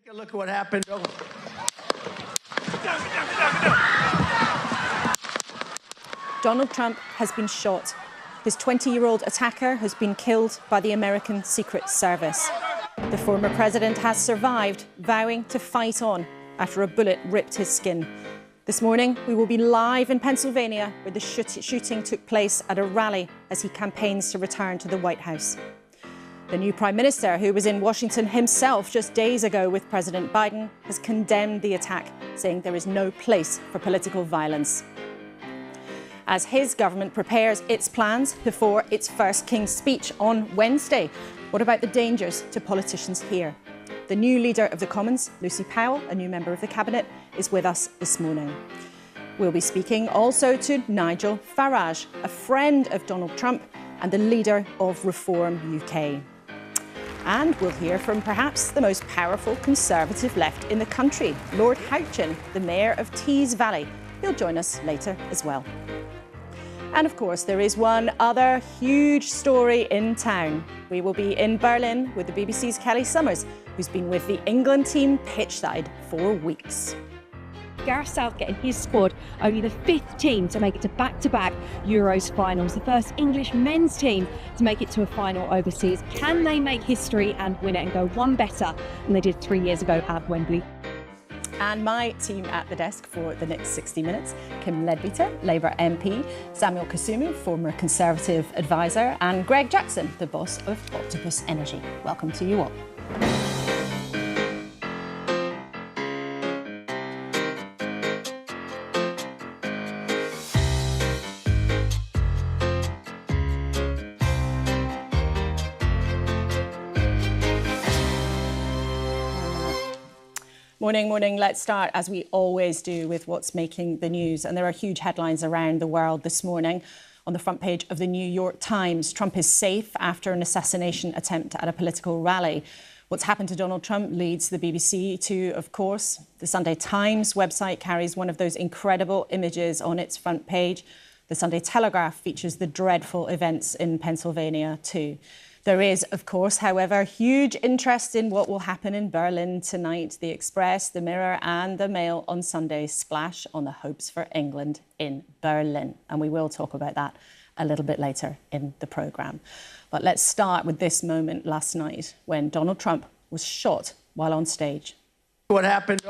Take a look at what happened. Donald Trump has been shot. His 20-year-old attacker has been killed by the American Secret Service. The former president has survived, vowing to fight on after a bullet ripped his skin. This morning, we will be live in Pennsylvania, where the shooting took place at a rally as he campaigns to return to the White House. The new Prime Minister, who was in Washington himself just days ago with President Biden, has condemned the attack, saying there is no place for political violence. As his government prepares its plans before its first King's Speech on Wednesday, what about the dangers to politicians here? The new Leader of the Commons, Lucy Powell, a new member of the Cabinet, is with us this morning. We'll be speaking also to Nigel Farage, a friend of Donald Trump and the leader of Reform UK. And we'll hear from perhaps the most powerful Conservative left in the country, Lord Houchin, the Mayor of Tees Valley. He'll join us later as well. And of course, there is one other huge story in town. We will be in Berlin with the BBC's Kelly Summers, who's been with the England team pitchside for weeks. Gareth Southgate and his squad, only the 5th team to make it to back-to-back Euros finals, the first English men's team to make it to a final overseas. Can they make history and win it and go one better than they did 3 years ago at Wembley? And my team at the desk for the next 60 minutes, Kim Leadbeater, Labour MP, Samuel Kasumu, former Conservative advisor, and Greg Jackson, the boss of Octopus Energy. Welcome to you all. Morning. Let's start, as we always do, with what's making the news. And there are huge headlines around the world this morning. On the front page of the New York Times, Trump is safe after an assassination attempt at a political rally. What's happened to Donald Trump leads the BBC to, of course, the Sunday Times website carries one of those incredible images on its front page. The Sunday Telegraph features the dreadful events in Pennsylvania too. There is, of course, however, huge interest in what will happen in Berlin tonight. The Express, the Mirror and the Mail on Sunday splash on the hopes for England in Berlin. And we will talk about that a little bit later in the programme. But let's start with this moment last night when Donald Trump was shot while on stage. What happened?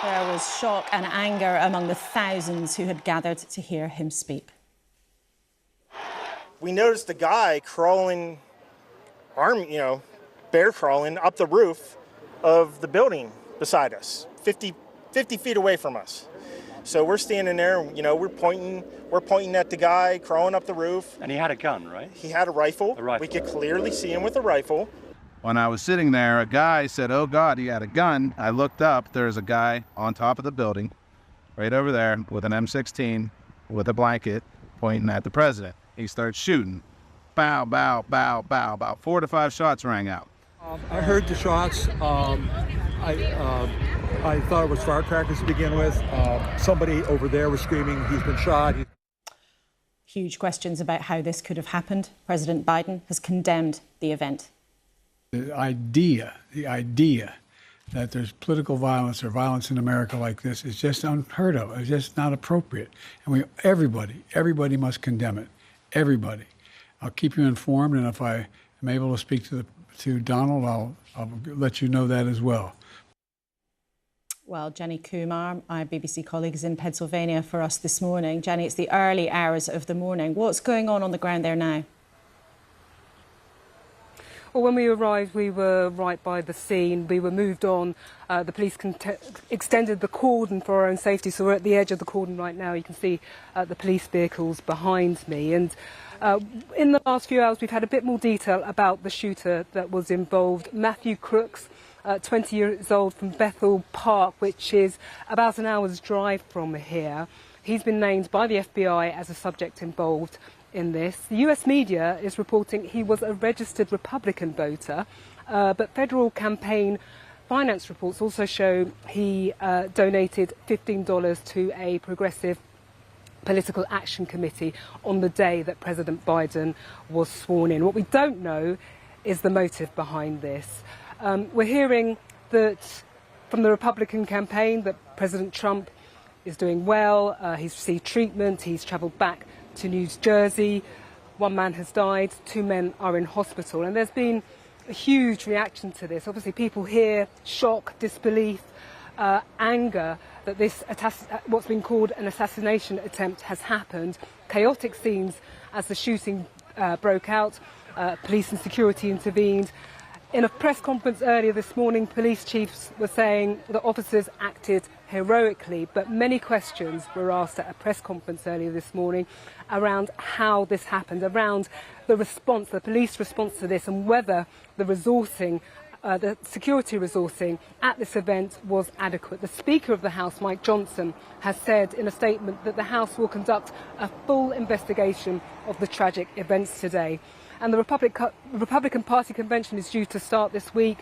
There was shock and anger among the thousands who had gathered to hear him speak. We noticed a guy crawling, bear crawling up the roof of the building beside us, 50 feet away from us. So we're standing there, we're pointing at the guy crawling up the roof. And he had a gun, right? He had a rifle. A rifle. We could clearly see him with a rifle. When I was sitting there, a guy said, "Oh God, he had a gun." I looked up, there's a guy on top of the building, right over there, with an M16, with a blanket, pointing at the president. He starts shooting. Bow, bow, bow, bow. About 4 to 5 shots rang out. I heard the shots. I thought it was firecrackers to begin with. Somebody over there was screaming, "He's been shot." Huge questions about how this could have happened. President Biden has condemned the event. The idea that there's political violence or violence in America like this is just unheard of. It's just not appropriate. And everybody must condemn it. Everybody. I'll keep you informed, and if I am able to speak to Donald, I'll let you know that as well. Well, Jenny Kumar, our BBC colleague, is in Pennsylvania for us this morning. Jenny, it's the early hours of the morning. What's going on the ground there now? Well, when we arrived, we were right by the scene. We were moved on. The police extended the cordon for our own safety. So we're at the edge of the cordon right now. You can see the police vehicles behind me. And in the last few hours, we've had a bit more detail about the shooter that was involved. Matthew Crooks, 20 years old, from Bethel Park, which is about an hour's drive from here. He's been named by the FBI as a subject involved in this. The US media is reporting he was a registered Republican voter, but federal campaign finance reports also show he donated $15 to a progressive political action committee on the day that President Biden was sworn in. What we don't know is the motive behind this. We're hearing that from the Republican campaign that President Trump is doing well, he's received treatment, he's travelled back to New Jersey. One man has died, 2 men are in hospital, and there's been a huge reaction to this. Obviously, people hear shock, disbelief, anger that this what's been called an assassination attempt has happened. Chaotic scenes as the shooting broke out. Police and security intervened. In a press conference earlier this morning, police chiefs were saying that officers acted heroically, but many questions were asked at a press conference earlier this morning around how this happened, around the response, the police response to this, and whether the resourcing, the security resourcing at this event was adequate. The Speaker of the House, Mike Johnson, has said in a statement that the House will conduct a full investigation of the tragic events today. And the Republican Party convention is due to start this week,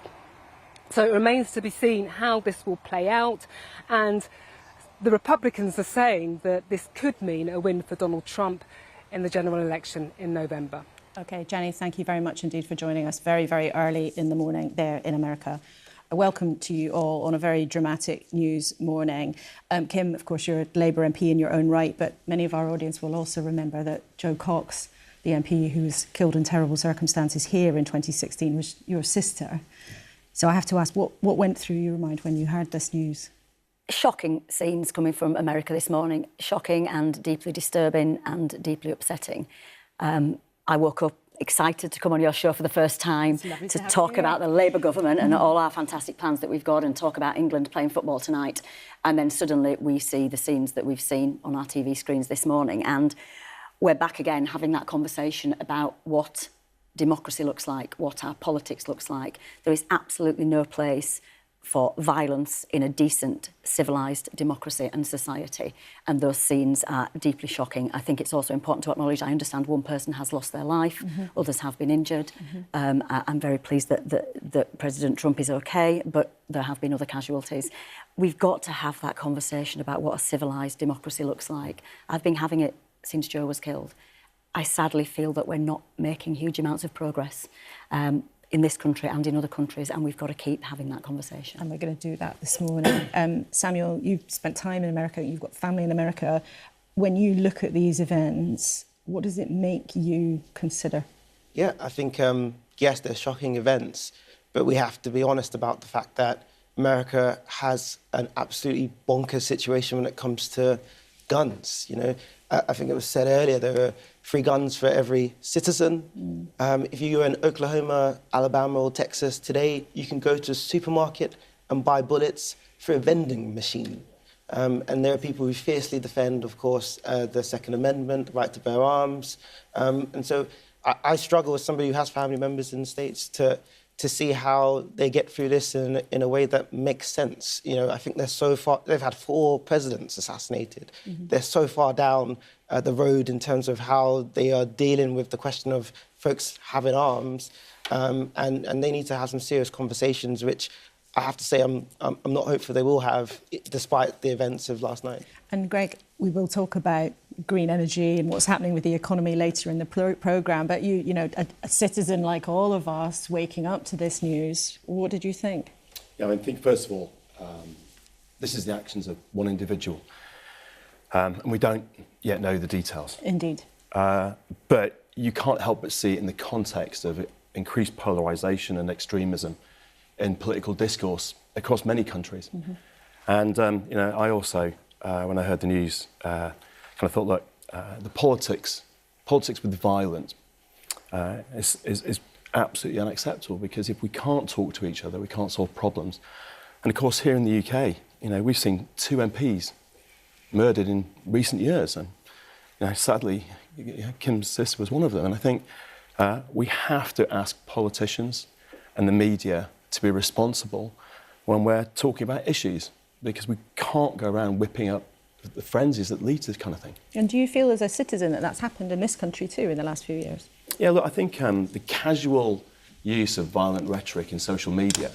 so it remains to be seen how this will play out. And the Republicans are saying that this could mean a win for Donald Trump in the general election in November. OK, Jenny, thank you very much indeed for joining us very, very early in the morning there in America. A welcome to you all on a very dramatic news morning. Kim, of course, you're a Labour MP in your own right, but many of our audience will also remember that Jo Cox, the MP who was killed in terrible circumstances here in 2016, was your sister. So I have to ask, what went through your mind when you heard this news? Shocking scenes coming from America this morning. Shocking and deeply disturbing and deeply upsetting. I woke up excited to come on your show for the first time to talk about the Labour government and all our fantastic plans that we've got and talk about England playing football tonight. And then suddenly we see the scenes that we've seen on our TV screens this morning. And we're back again having that conversation about what democracy looks like, what our politics looks like. There is absolutely no place for violence in a decent, civilised democracy and society. And those scenes are deeply shocking. I think it's also important to acknowledge, I understand one person has lost their life, others have been injured. I'm very pleased that President Trump is OK, but there have been other casualties. We've got to have that conversation about what a civilised democracy looks like. I've been having it since Jo was killed. I sadly feel that we're not making huge amounts of progress in this country and in other countries, and we've got to keep having that conversation. And we're going to do that this morning. Samuel, you've spent time in America, you've got family in America. When you look at these events, what does it make you consider? Yeah, I think, yes, they're shocking events, but we have to be honest about the fact that America has an absolutely bonkers situation when it comes to guns. You know, I think it was said earlier, there are 3 guns for every citizen. If you go in Oklahoma, Alabama or Texas today, you can go to a supermarket and buy bullets through a vending machine. And there are people who fiercely defend, of course, the Second Amendment, the right to bear arms. And so I struggle as somebody who has family members in the States to see how they get through this in a way that makes sense. You know, I think they're so far, they've had 4 presidents assassinated. They're so far down the road in terms of how they are dealing with the question of folks having arms. And they need to have some serious conversations, which I have to say I'm not hopeful they will have, despite the events of last night. And Greg, we will talk about green energy and what's happening with the economy later in the programme. But you know, a citizen like all of us waking up to this news, what did you think? Yeah, I think first of all, this is the actions of one individual, and we don't yet know the details. Indeed. But you can't help but see it in the context of increased polarisation and extremism in political discourse across many countries. And you know, I also, when I heard the news, kind of thought, look, the politics with violence is absolutely unacceptable, because if we can't talk to each other, we can't solve problems. And of course, here in the UK, you know, we've seen 2 MPs murdered in recent years, and you know, sadly, Kim's sister was one of them. And I think we have to ask politicians and the media to be responsible when we're talking about issues, because we can't go around whipping up the frenzies that lead to this kind of thing. And do you feel as a citizen that that's happened in this country too in the last few years? Yeah, look, I think the casual use of violent rhetoric in social media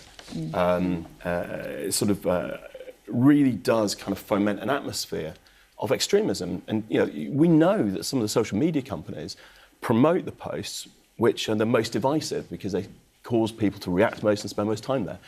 really does kind of foment an atmosphere of extremism. And we know that some of the social media companies promote the posts which are the most divisive because they cause people to react most and spend most time there.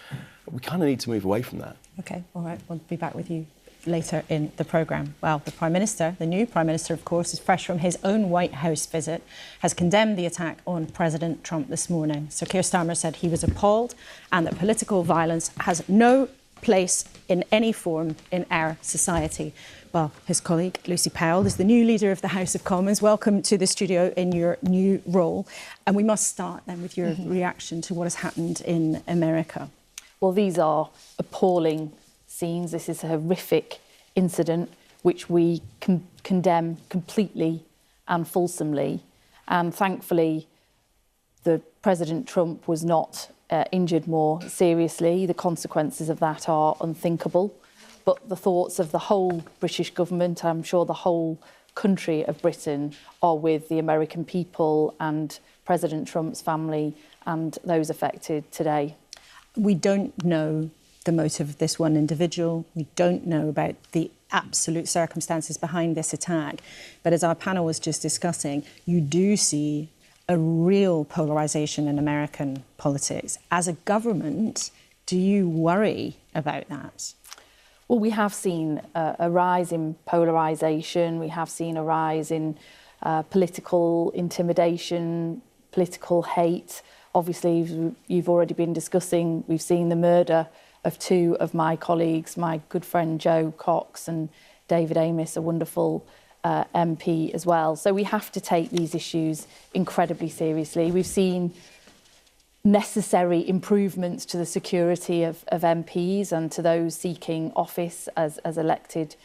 But we kind of need to move away from that. OK, all right, we'll be back with you later in the programme. Well, the Prime Minister, the new Prime Minister, of course, is fresh from his own White House visit, has condemned the attack on President Trump this morning. Sir Keir Starmer said he was appalled and that political violence has no place in any form in our society. Well, his colleague, Lucy Powell, is the new leader of the House of Commons. Welcome to the studio in your new role. And we must start then with your reaction to what has happened in America. Well, these are appalling scenes. This is a horrific incident which we condemn completely and fulsomely. And thankfully, the President Trump was not injured more seriously. The consequences of that are unthinkable. But the thoughts of the whole British government, I'm sure the whole country of Britain, are with the American people and President Trump's family and those affected today. We don't know the motive of this one individual. We don't know about the absolute circumstances behind this attack. But as our panel was just discussing, you do see a real polarisation in American politics. As a government, do you worry about that? Well, we have seen a rise in polarisation. We have seen a rise in political intimidation, political hate. Obviously, you've already been discussing, we've seen the murder of two of my colleagues, my good friend Joe Cox and David Amess, a wonderful MP as well. So we have to take these issues incredibly seriously. We've seen necessary improvements to the security of MPs and to those seeking office as elected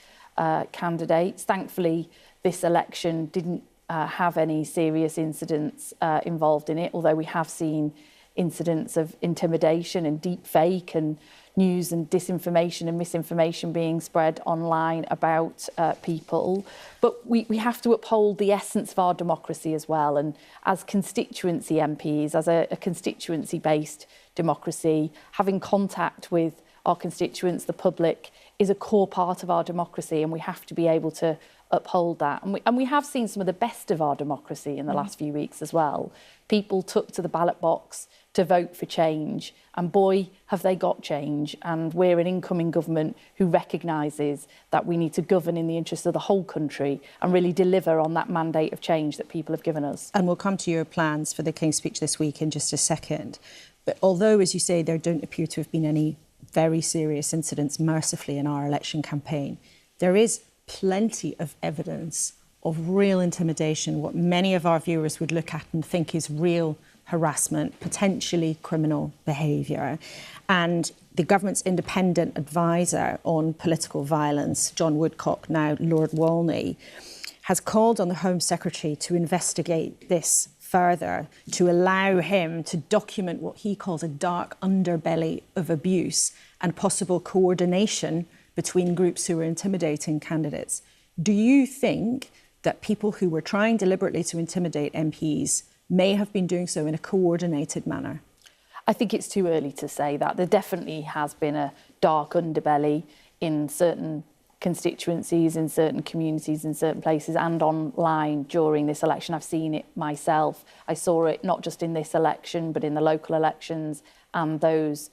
candidates. Thankfully, this election didn't have any serious incidents involved in it, although we have seen incidents of intimidation and deep fake and news and disinformation and misinformation being spread online about people. But we have to uphold the essence of our democracy as well. And as constituency MPs, as a constituency-based democracy, having contact with our constituents, the public, is a core part of our democracy, and we have to be able to uphold that. And we have seen some of the best of our democracy in the last few weeks as well. People took to the ballot box to vote for change, and boy, have they got change. And we're an incoming government who recognises that we need to govern in the interests of the whole country and really deliver on that mandate of change that people have given us. And we'll come to your plans for the King's Speech this week in just a second. But although, as you say, there don't appear to have been any very serious incidents, mercifully, in our election campaign, there is plenty of evidence of real intimidation, what many of our viewers would look at and think is real harassment, potentially criminal behaviour. And the government's independent advisor on political violence, John Woodcock, now Lord Walney, has called on the Home Secretary to investigate this further, to allow him to document what he calls a dark underbelly of abuse and possible coordination between groups who are intimidating candidates. Do you think that people who were trying deliberately to intimidate MPs may have been doing so in a coordinated manner? I think it's too early to say that. There definitely has been a dark underbelly in certain constituencies, in certain communities, in certain places and online during this election. I've seen it myself. I saw it not just in this election, but in the local elections and those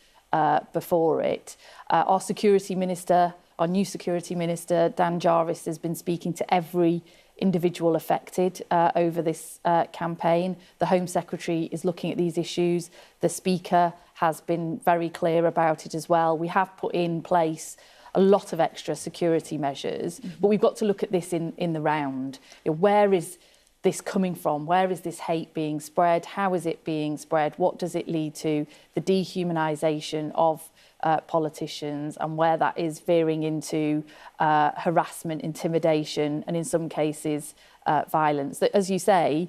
before it. Our Security Minister, our new Security Minister, Dan Jarvis, has been speaking to every individual affected over this campaign. The Home Secretary is looking at these issues. The Speaker has been very clear about it as well. We have put in place a lot of extra security measures, but we've got to look at this in the round. Where is this coming from? Where is this hate being spread? How is it being spread? What does it lead to? The dehumanisation of politicians, and where that is veering into harassment, intimidation, and in some cases, violence. As you say,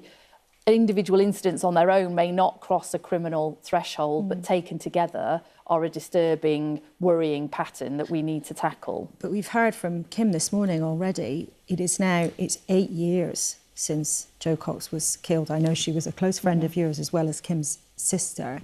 individual incidents on their own may not cross a criminal threshold, but taken together are a disturbing, worrying pattern that we need to tackle. But we've heard from Kim this morning already. It's 8 years since Jo Cox was killed. I know she was a close friend of yours as well as Kim's sister.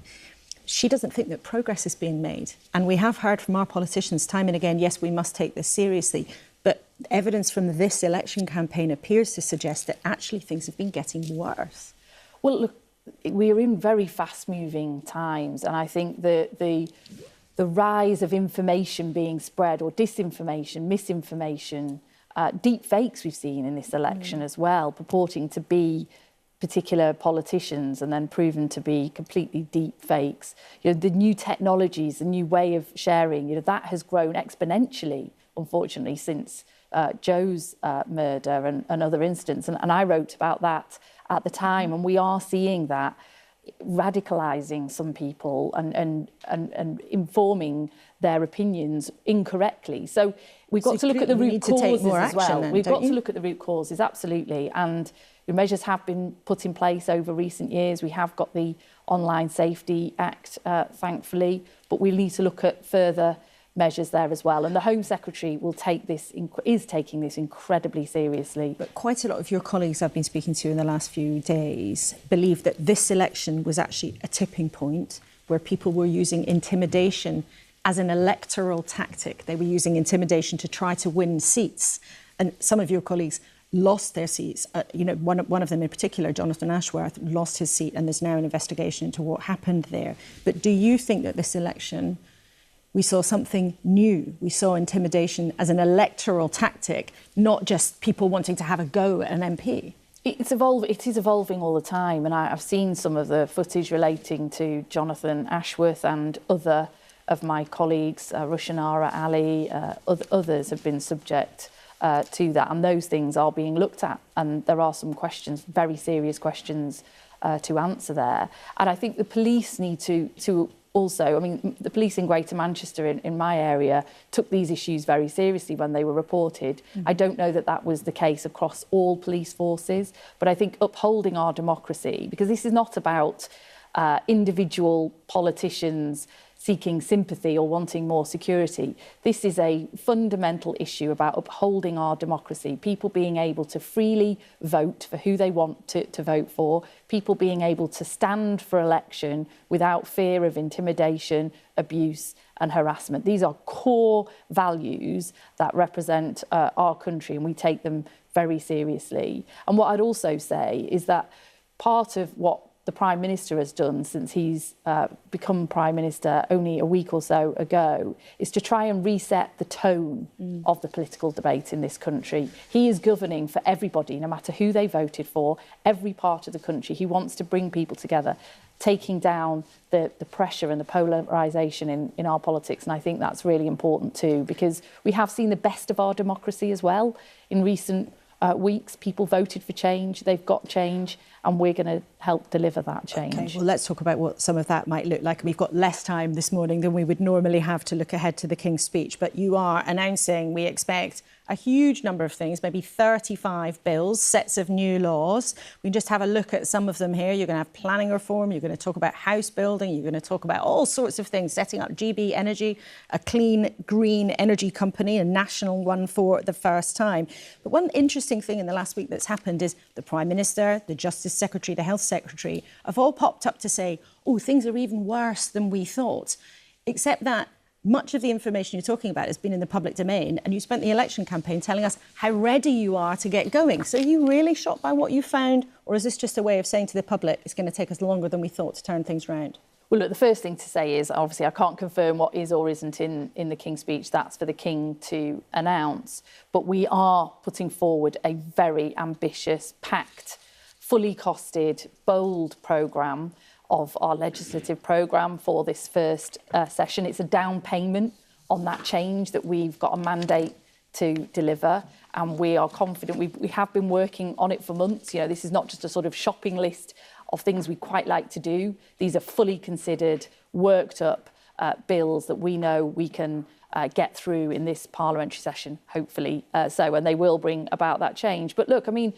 She doesn't think that progress is being made. And we have heard from our politicians time and again, yes, we must take this seriously. But evidence from this election campaign appears to suggest that actually things have been getting worse. Well, look, we are in very fast-moving times, and I think the rise of information being spread, or disinformation, misinformation, deep fakes we've seen in this election as well, purporting to be particular politicians and then proven to be completely deep fakes. You know, the new technologies, the new way of sharing, you know, that has grown exponentially, unfortunately, since Jo's murder and other incidents. And I wrote about that at the time, and we are seeing that radicalising some people and informing their opinions incorrectly. So we've got to look at the root causes as well. We've got to look at the root causes, absolutely. And the measures have been put in place over recent years. We have got the Online Safety Act, thankfully, but we need to look at further measures there as well. And the Home Secretary is taking this incredibly seriously. But quite a lot of your colleagues I've been speaking to in the last few days believe that this election was actually a tipping point where people were using intimidation as an electoral tactic. They were using intimidation to try to win seats. And some of your colleagues lost their seats. One of them in particular, Jonathan Ashworth, lost his seat, and there's now an investigation into what happened there. But do you think that this election we saw something new? We saw intimidation as an electoral tactic, not just people wanting to have a go at an MP. It is evolving all the time, and I've seen some of the footage relating to Jonathan Ashworth and other of my colleagues, Rushanara Ali, others have been subject to that, and those things are being looked at, and there are some questions, very serious questions to answer there. And I think the police need to also, I mean, the police in Greater Manchester, in my area, took these issues very seriously when they were reported. I don't know that that was the case across all police forces, but I think upholding our democracy, because this is not about individual politicians seeking sympathy or wanting more security. This is a fundamental issue about upholding our democracy, people being able to freely vote for who they want to vote for, people being able to stand for election without fear of intimidation, abuse and harassment. These are core values that represent our country, and we take them very seriously. And what I'd also say is that part of what the Prime Minister has done since he's become Prime Minister only a week or so ago is to try and reset the tone of the political debate in this country. He is governing for everybody, no matter who they voted for, every part of the country. He wants to bring people together, taking down the pressure and the polarisation in our politics. And I think that's really important too, because we have seen the best of our democracy as well in recent weeks. People voted for change, they've got change, and we're going to help deliver that change. Okay, well, let's talk about what some of that might look like. We've got less time this morning than we would normally have to look ahead to the King's speech, but you are announcing, we expect, a huge number of things, maybe 35 bills, sets of new laws. We can just have a look at some of them here. You're going to have planning reform, you're going to talk about house building, you're going to talk about all sorts of things, setting up GB Energy, a clean, green energy company, a national one for the first time. But one interesting thing in the last week that's happened is the Prime Minister, the Justice Secretary, the Health Secretary have all popped up to say, oh, things are even worse than we thought, except that much of the information you're talking about has been in the public domain, and you spent the election campaign telling us how ready you are to get going. So are you really shocked by what you found, or is this just a way of saying to the public it's going to take us longer than we thought to turn things around? Well, look, the first thing to say is, obviously, I can't confirm what is or isn't in the King's speech. That's for the King to announce. But we are putting forward a very ambitious, packed, fully costed, bold programme of our legislative programme for this first session. It's a down payment on that change that we've got a mandate to deliver, and we are confident. We have been working on it for months. You know, this is not just a sort of shopping list of things we quite like to do. These are fully considered, worked up bills that we know we can get through in this parliamentary session, hopefully so, and they will bring about that change. But look, I mean,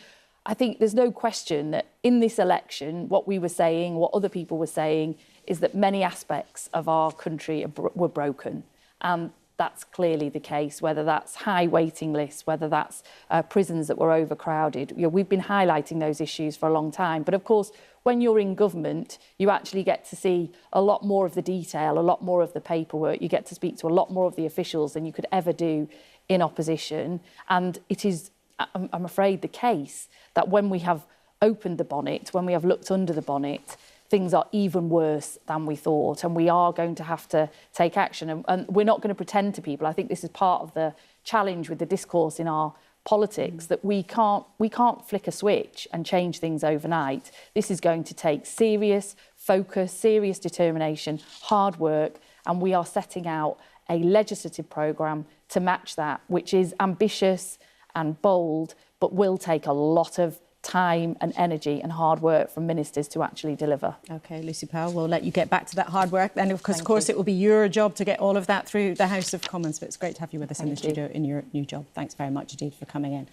I think there's no question that in this election, what we were saying, what other people were saying, is that many aspects of our country were broken. And that's clearly the case, whether that's high waiting lists, whether that's prisons that were overcrowded. We've been highlighting those issues for a long time. But of course, when you're in government, you actually get to see a lot more of the detail, a lot more of the paperwork. You get to speak to a lot more of the officials than you could ever do in opposition. And it is, I'm afraid, the case that when we have opened the bonnet, when we have looked under the bonnet, things are even worse than we thought, and we are going to have to take action. And we're not going to pretend to people. I think this is part of the challenge with the discourse in our politics, that we can't flick a switch and change things overnight. This is going to take serious focus, serious determination, hard work, and we are setting out a legislative programme to match that, which is ambitious and bold, but will take a lot of time and energy and hard work from ministers to actually deliver. OK, Lucy Powell, we'll let you get back to that hard work. And of course, it will be your job to get all of that through the House of Commons. But it's great to have you with us in the studio in your new job. Thanks very much indeed for coming in.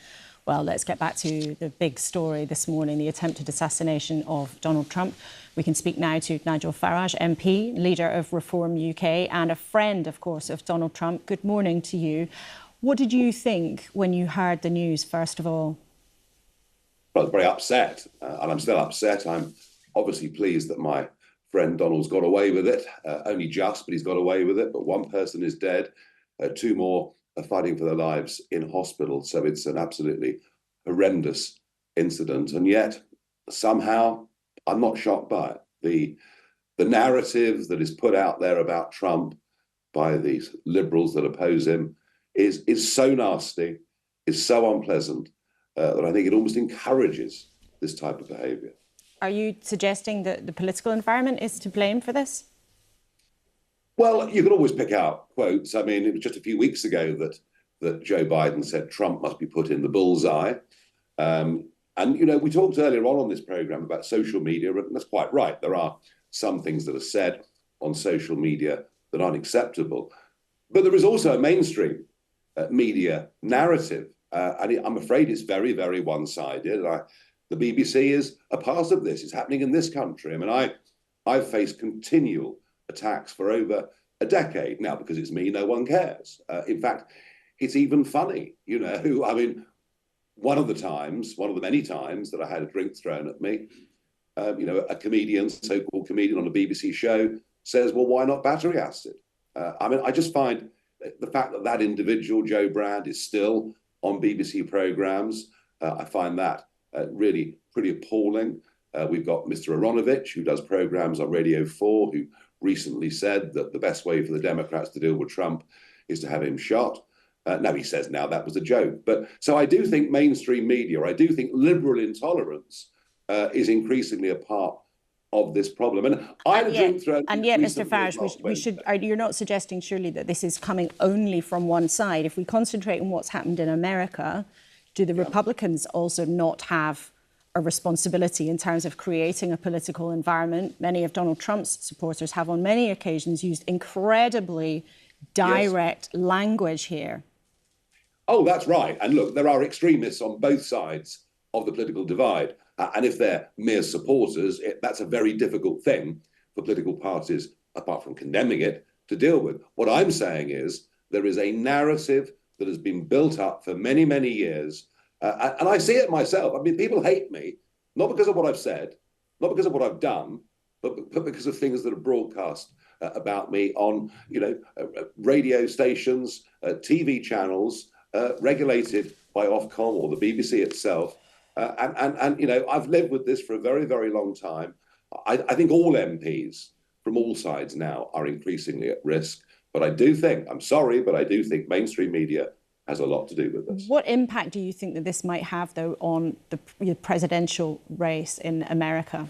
Well, let's get back to the big story this morning, the attempted assassination of Donald Trump. We can speak now to Nigel Farage, MP, leader of Reform UK, and a friend, of course, of Donald Trump. Good morning to you. What did you think when you heard the news, first of all? I was very upset, and I'm still upset. I'm obviously pleased that my friend Donald's got away with it. Only just, but he's got away with it. But one person is dead. Two more are fighting for their lives in hospital. So it's an absolutely horrendous incident. And yet, somehow, I'm not shocked by it. The narrative that is put out there about Trump by these liberals that oppose him is so nasty, is so unpleasant, that I think it almost encourages this type of behaviour. Are you suggesting that the political environment is to blame for this? Well, you can always pick out quotes. I mean, it was just a few weeks ago that Joe Biden said Trump must be put in the bullseye. And, you know, we talked earlier on this programme about social media, and that's quite right. There are some things that are said on social media that aren't acceptable. But there is also a mainstream media narrative. And I'm afraid it's very, very one-sided. The BBC is a part of this. It's happening in this country. I mean, I've faced continual attacks for over a decade now. Because it's me, no one cares. In fact, it's even funny, you know. I mean, one of the many times that I had a drink thrown at me, you know, a comedian, so-called comedian on a BBC show says, well, why not battery acid? I mean, I just find the fact that that individual, Joe Brand, is still on BBC programmes, I find that really pretty appalling. We've got Mr. Aronovich, who does programmes on Radio 4, who recently said that the best way for the Democrats to deal with Trump is to have him shot. Now he says now that was a joke. But so I do think mainstream media, I do think liberal intolerance is increasingly a part of this problem. And yet, Mr. Farage, you're not suggesting surely that this is coming only from one side. If we concentrate on what's happened in America, do the Republicans also not have a responsibility in terms of creating a political environment? Many of Donald Trump's supporters have on many occasions used incredibly direct language here. Oh, that's right. And look, there are extremists on both sides of the political divide. And if they're mere supporters, that's a very difficult thing for political parties, apart from condemning it, to deal with. What I'm saying is there is a narrative that has been built up for many, many years. And I see it myself. I mean, people hate me, not because of what I've said, not because of what I've done, but because of things that are broadcast about me on, you know, radio stations, TV channels, regulated by Ofcom or the BBC itself. And you know, I've lived with this for a very, very long time. I think all MPs from all sides now are increasingly at risk. But I do think, I'm sorry, but I do think mainstream media has a lot to do with this. What impact do you think that this might have, though, on the presidential race in America?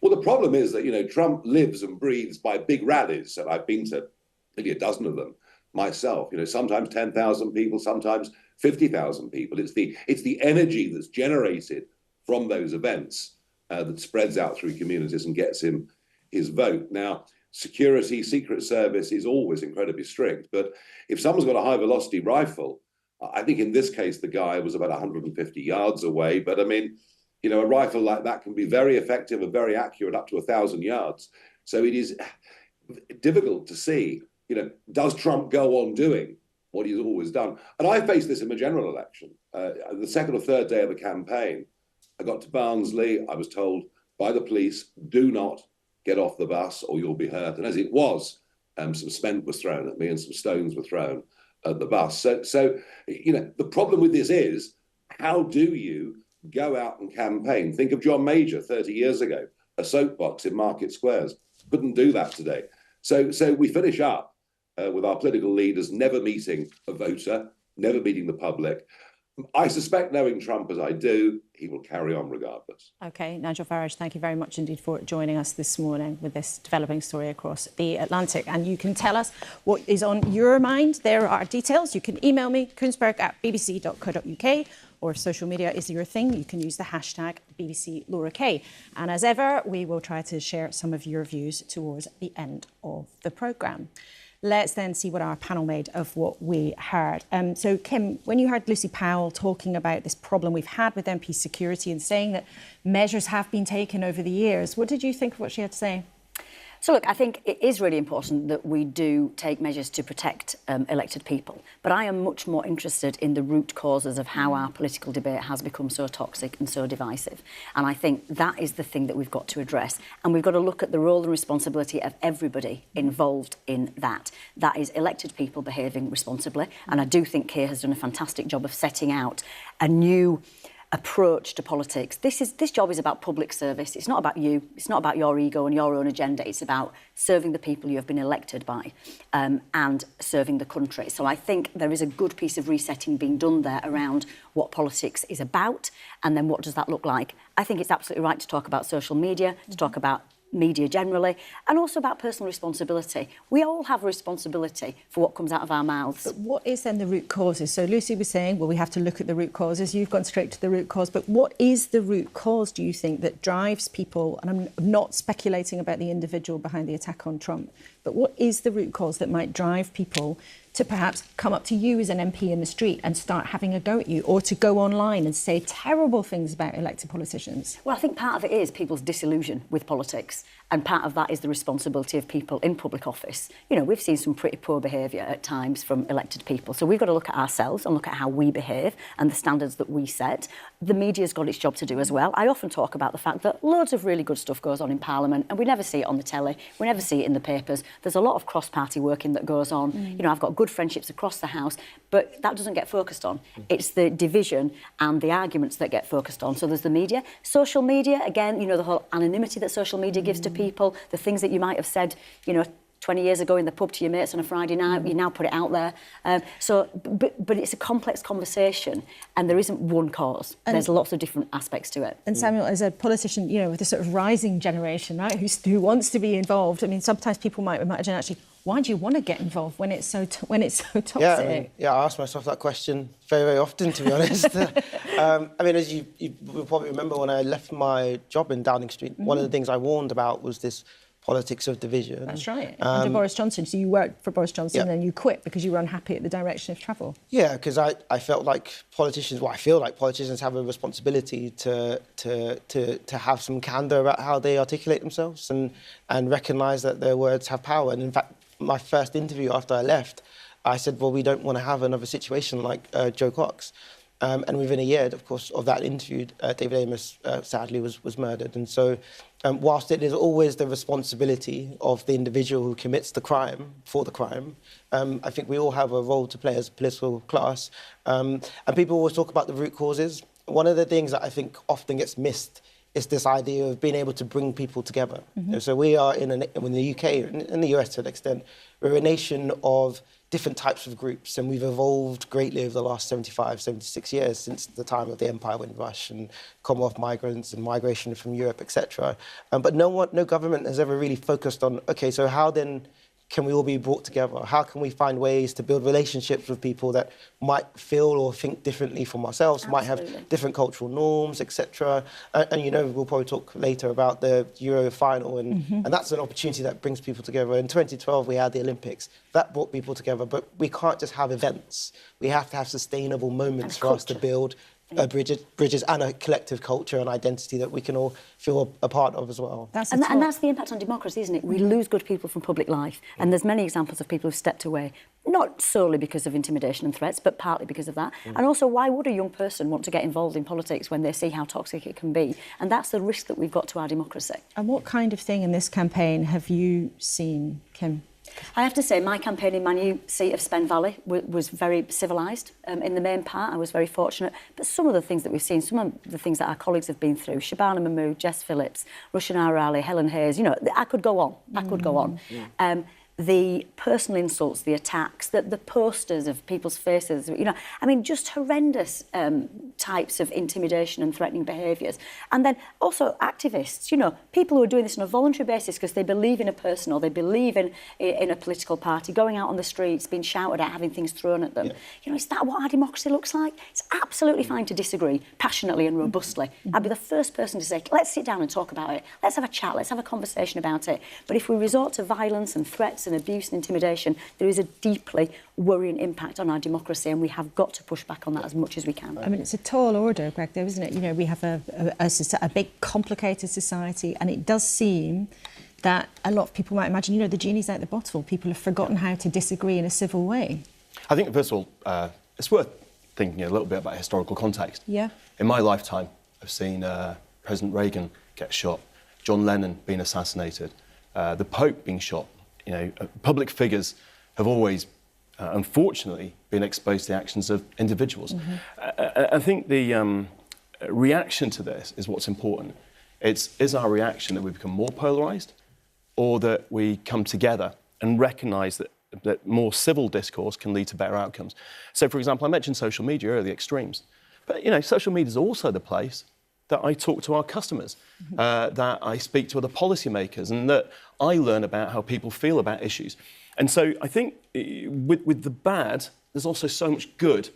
Well, the problem is that, you know, Trump lives and breathes by big rallies. And I've been to maybe a dozen of them myself, you know, sometimes 10,000 people, sometimes 50,000 people. It's the energy that's generated from those events that spreads out through communities and gets him his vote. Now, security, Secret Service is always incredibly strict, but if someone's got a high velocity rifle I think in this case, the guy was about 150 yards away. But I mean, you know, a rifle like that can be very effective and very accurate up to 1,000 yards. So it is difficult to see, you know, does Trump go on doing what he's always done? And I faced this in the general election. The second or third day of the campaign, I got to Barnsley. I was told by the police, do not get off the bus or you'll be hurt. And as it was, some cement was thrown at me and some stones were thrown at the bus. So you know, the problem with this is, how do you go out and campaign? Think of John Major 30 years ago, a soapbox in Market Squares. Couldn't do that today. So we finish up with our political leaders never meeting a voter, never meeting the public. I suspect, knowing Trump as I do, he will carry on regardless. OK, Nigel Farage, thank you very much indeed for joining us this morning with this developing story across the Atlantic. And you can tell us what is on your mind. There are details. You can email me, kuenssberg@bbc.co.uk, or if social media is your thing, you can use the hashtag #BBCLauraK. And as ever, we will try to share some of your views towards the end of the programme. Let's then see what our panel made of what we heard. So, Kim, when you heard Lucy Powell talking about this problem we've had with MP security and saying that measures have been taken over the years, what did you think of what she had to say? So, look, I think it is really important that we do take measures to protect elected people. But I am much more interested in the root causes of how our political debate has become so toxic and so divisive. And I think that is the thing that we've got to address. And we've got to look at the role and responsibility of everybody involved in that. That is elected people behaving responsibly. And I do think Keir has done a fantastic job of setting out a new approach to politics. This job is about public service. It's not about you. It's not about your ego and your own agenda. It's about serving the people you have been elected by and serving the country. So I think there is a good piece of resetting being done there around what politics is about and then what does that look like. I think it's absolutely right to talk about social media, to talk about media generally, and also about personal responsibility. We all have a responsibility for what comes out of our mouths. But what is then the root causes? So Lucy was saying, well, we have to look at the root causes. You've gone straight to the root cause. But what is the root cause, do you think, that drives people, and I'm not speculating about the individual behind the attack on Trump, but what is the root cause that might drive people to perhaps come up to you as an MP in the street and start having a go at you, or to go online and say terrible things about elected politicians? Well, I think part of it is people's disillusion with politics, and part of that is the responsibility of people in public office. You know, we've seen some pretty poor behaviour at times from elected people, so we've got to look at ourselves and look at how we behave and the standards that we set. The media's got its job to do as well. I often talk about the fact that loads of really good stuff goes on in Parliament and we never see it on the telly, we never see it in the papers. There's a lot of cross-party working that goes on. You know, I've got good friendships across the House, but that doesn't get focused on. It's the division and the arguments that get focused on. So there's the media. Social media, again, you know, the whole anonymity that social media gives to people, the things that you might have said, you know, 20 years ago in the pub to your mates on a Friday night, you now put it out there. But it's a complex conversation and there isn't one cause. There's lots of different aspects to it. And Samuel, as a politician, you know, with a sort of rising generation, right, who wants to be involved, I mean, sometimes people might imagine, actually, why do you want to get involved when it's so toxic? Yeah, I ask myself that question very, very often, to be honest. I mean, as you will probably remember, when I left my job in Downing Street, one of the things I warned about was this politics of division. That's right. Under Boris Johnson. So you worked for Boris Johnson and then you quit because you were unhappy at the direction of travel. Yeah, because I felt like politicians, well, I feel like politicians have a responsibility to have some candour about how they articulate themselves and recognise that their words have power. And in fact, my first interview after I left, I said, well, we don't want to have another situation like Joe Cox. And within a year, of course, of that interview, David Amos sadly was murdered. And so whilst it is always the responsibility of the individual who commits the crime for the crime, I think we all have a role to play as a political class. And people always talk about the root causes. One of the things that I think often gets missed is this idea of being able to bring people together. So we are in the UK, in the US to an extent, we're a nation of different types of groups, and we've evolved greatly over the last 75, 76 years since the time of the Empire Windrush and Commonwealth migrants and migration from Europe, etc. But no government has ever really focused on, OK, so how then can we all be brought together? How can we find ways to build relationships with people that might feel or think differently from ourselves, might have different cultural norms, etc. And you know, we'll probably talk later about the Euro final, and that's an opportunity that brings people together. In 2012, we had the Olympics. That brought people together, but we can't just have events. We have to have sustainable moments for us to build bridges and a collective culture and identity that we can all feel a part of as well. And that's the impact on democracy, isn't it? We lose good people from public life, and there's many examples of people who've stepped away, not solely because of intimidation and threats, but partly because of that. And also, why would a young person want to get involved in politics when they see how toxic it can be? And that's the risk that we've got to our democracy. And what kind of thing in this campaign have you seen, Kim? I have to say, my campaign in my new seat of Spen Valley was very civilised. In the main part, I was very fortunate. But some of the things that we've seen, some of the things that our colleagues have been through, Shabana Mahmood, Jess Phillips, Rushan Arali, Helen Hayes, you know, I could go on. I could go on. The personal insults, the attacks, the posters of people's faces, you know, I mean, just horrendous types of intimidation and threatening behaviours. And then also activists, you know, people who are doing this on a voluntary basis because they believe in a person or they believe in a political party, going out on the streets, being shouted at, having things thrown at them. You know, is that what our democracy looks like? It's absolutely fine to disagree passionately and robustly. I'd be the first person to say, let's sit down and talk about it. Let's have a chat. Let's have a conversation about it. But if we resort to violence and threats and abuse and intimidation, there is a deeply worrying impact on our democracy, and we have got to push back on that as much as we can. I mean, it's a tall order, Greg, though, isn't it? You know, we have a big, complicated society, and it does seem that a lot of people might imagine, you know, the genie's out the bottle. People have forgotten how to disagree in a civil way. I think, first of all, it's worth thinking a little bit about historical context. Yeah. In my lifetime, I've seen President Reagan get shot, John Lennon being assassinated, the Pope being shot. You know, public figures have always, unfortunately, been exposed to the actions of individuals. I think the reaction to this is what's important. Is our reaction that we become more polarised, or that we come together and recognise that more civil discourse can lead to better outcomes? So, for example, I mentioned social media earlier, the extremes. But, you know, social media is also the place that I talk to our customers, that I speak to other policymakers, and that I learn about how people feel about issues. And so I think with the bad, there's also so much good.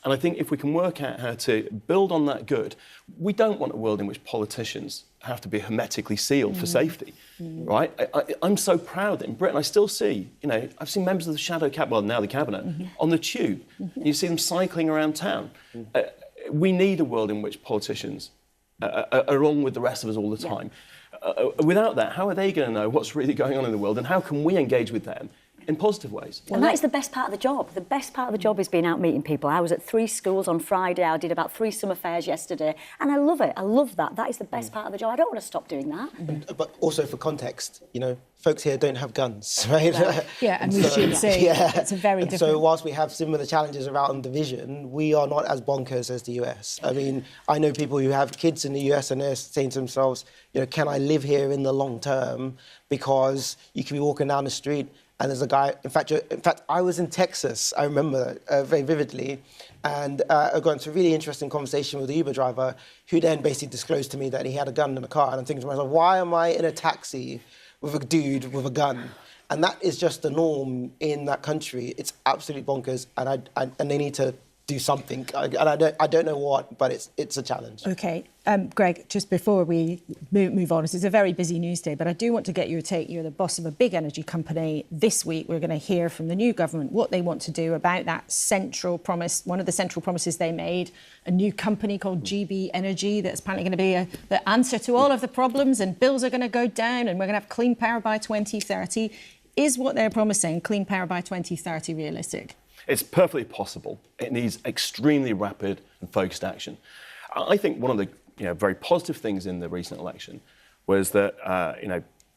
And I think if we can work out how to build on that good, we don't want a world in which politicians have to be hermetically sealed for safety, right? I'm so proud that in Britain I still see, you know, I've seen members of the shadow cabinet, well, now the cabinet, on the tube. You see them cycling around town. We need a world in which politicians are along with the rest of us all the time. Without that, how are they going to know what's really going on in the world, and how can we engage with them in positive ways? And that is the best part of the job. The best part of the job is being out meeting people. I was at 3 schools on Friday. I did about 3 summer fairs yesterday, and I love it. I love that. That is the best part of the job. I don't want to stop doing that. But also for context, you know, folks here don't have guns, right? Well, yeah, and we should say it's a very different... So whilst we have similar challenges around division, we are not as bonkers as the US. I mean, I know people who have kids in the US and they're saying to themselves, you know, can I live here in the long term? Because you can be walking down the street and there's a guy, in fact, I was in Texas, I remember very vividly, and I got into a really interesting conversation with the Uber driver, who then basically disclosed to me that he had a gun in the car. And I'm thinking to myself, why am I in a taxi with a dude with a gun? And that is just the norm in that country. It's absolutely bonkers, and they need to do something. And I don't know what, but it's a challenge. OK. Greg, just before we move on, it's a very busy news day, but I do want to get your take. You're the boss of a big energy company. This week, we're going to hear from the new government what they want to do about that central promise, one of the central promises they made, a new company called GB Energy that's apparently going to be the answer to all of the problems, and bills are going to go down, and we're going to have clean power by 2030. Is what they're promising, clean power by 2030, realistic? It's perfectly possible. It needs extremely rapid and focused action. I think one of the very positive things in the recent election was that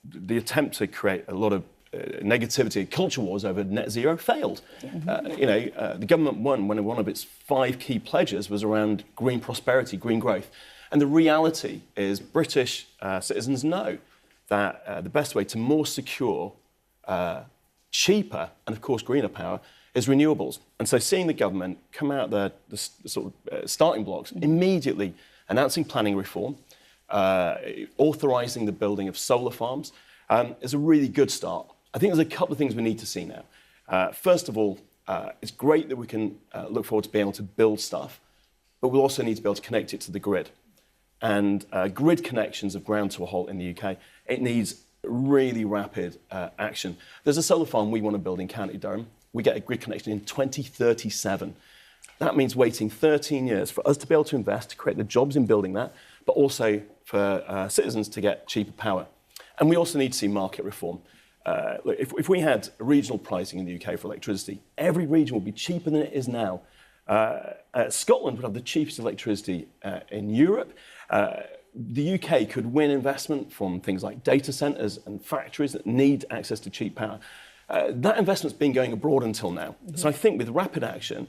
the attempt to create a lot of negativity, culture wars over net zero failed. The government won when one of its 5 key pledges was around green prosperity, green growth. And the reality is British citizens know that the best way to more secure, cheaper, and of course greener power is renewables. And so seeing the government come out the sort of starting blocks, immediately announcing planning reform, authorising the building of solar farms, is a really good start. I think there's a couple of things we need to see now. First of all, it's great that we can look forward to being able to build stuff, but we'll also need to be able to connect it to the grid. And grid connections of ground to a halt in the UK, it needs really rapid action. There's a solar farm we want to build in County Durham. We get a grid connection in 2037. That means waiting 13 years for us to be able to invest, to create the jobs in building that, but also for citizens to get cheaper power. And we also need to see market reform. If we had regional pricing in the UK for electricity, every region would be cheaper than it is now. Scotland would have the cheapest electricity in Europe. The UK could win investment from things like data centres and factories that need access to cheap power. That investment's been going abroad until now. Mm-hmm. So I think with rapid action,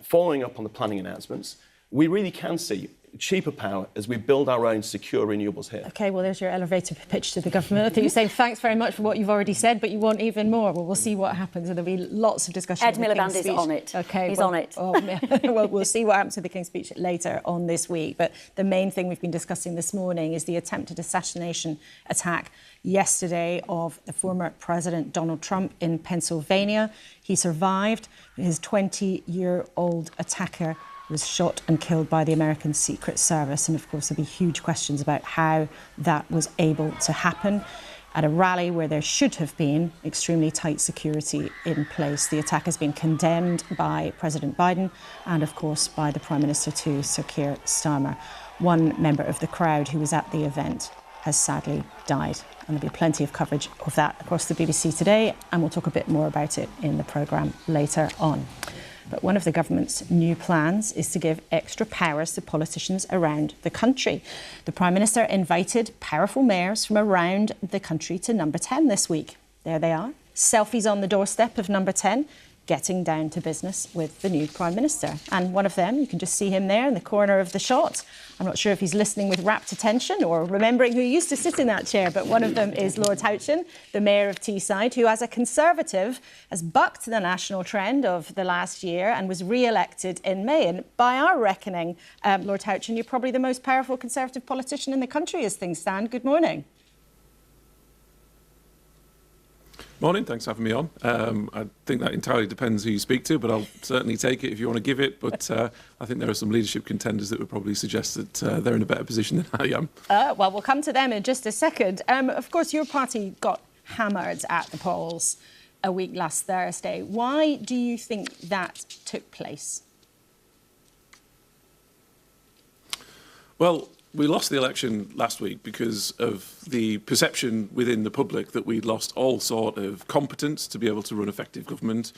following up on the planning announcements, we really can see cheaper power as we build our own secure renewables here. OK, well, there's your elevator pitch to the government. I think you're saying thanks very much for what you've already said, but you want even more. Well, we'll see what happens, and there'll be lots of discussion. Ed Miliband is on it. OK, he's on it. Well, we'll see what happens with the King's Speech later on this week. But the main thing we've been discussing this morning is the attempted assassination attack yesterday of the former President Donald Trump in Pennsylvania. He survived. His 20-year-old attacker was shot and killed by the American Secret Service. And of course, there'll be huge questions about how that was able to happen at a rally where there should have been extremely tight security in place. The attack has been condemned by President Biden and, of course, by the Prime Minister too, Sir Keir Starmer. One member of the crowd who was at the event has sadly died. And there'll be plenty of coverage of that across the BBC today, and we'll talk a bit more about it in the programme later on. But one of the government's new plans is to give extra powers to politicians around the country. The Prime Minister invited powerful mayors from around the country to Number 10 this week. There they are, selfies on the doorstep of Number 10, getting down to business with the new Prime Minister. And one of them, you can just see him there in the corner of the shot. I'm not sure if he's listening with rapt attention or remembering who used to sit in that chair, but one of them is Lord Houchin, the Mayor of Teesside, who, as a Conservative, has bucked the national trend of the last year and was re-elected in May. And by our reckoning, Lord Houchin, you're probably the most powerful Conservative politician in the country as things stand. Good morning. Morning, thanks for having me on. I think that entirely depends who you speak to, but I'll certainly take it if you want to give it. But I think there are some leadership contenders that would probably suggest that they're in a better position than I am. Well, we'll come to them in just a second. Of course, your party got hammered at the polls a week last Thursday. Why do you think that took place? Well, we lost the election last week because of the perception within the public that we'd lost all sort of competence to be able to run effective government.